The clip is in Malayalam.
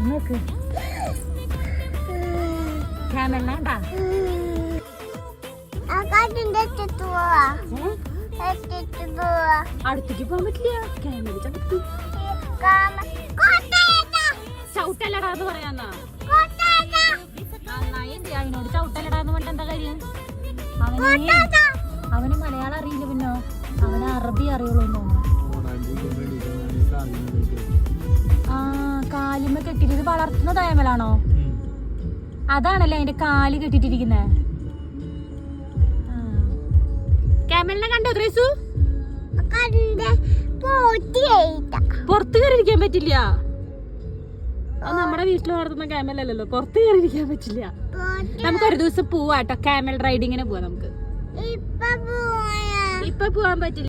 നോക്ക് ക്യാമലിനാണ്ടാ അടുത്തേക്ക് പോകാൻ പറ്റില്ല ക്യാമറ ചവിട്ടല്ലടാന്ന് പറയാന്നാ നന്നായി അവനോട് ചവിട്ടല്ലടാന്ന് പറഞ്ഞിട്ട് എന്താ കാര്യം അവന് മലയാളം അറിയില്ല പിന്നെ അവന് അറബി അറിയുള്ളൂ ആ കാലിമ കെട്ടിട്ട് ഇത് വളർത്തുന്ന തേമലാണോ അതാണല്ലേ അതിന്റെ കാല് കെട്ടിട്ടിരിക്കുന്നേ ക്യാമലിനെ കണ്ടോ ത്രേസു പുറത്ത് കയറിയിരിക്കാൻ പറ്റില്ല അത് നമ്മുടെ വീട്ടിൽ വളർത്തുന്ന ക്യാമലല്ലോ പുറത്ത് കയറിയിരിക്കാൻ പറ്റില്ല നമുക്കൊരു ദിവസം പോവാട്ടോ ക്യാമൽ റൈഡിങ്ങിന് പോവാം നമുക്ക് ഇപ്പൊ പോവാൻ പറ്റില്ല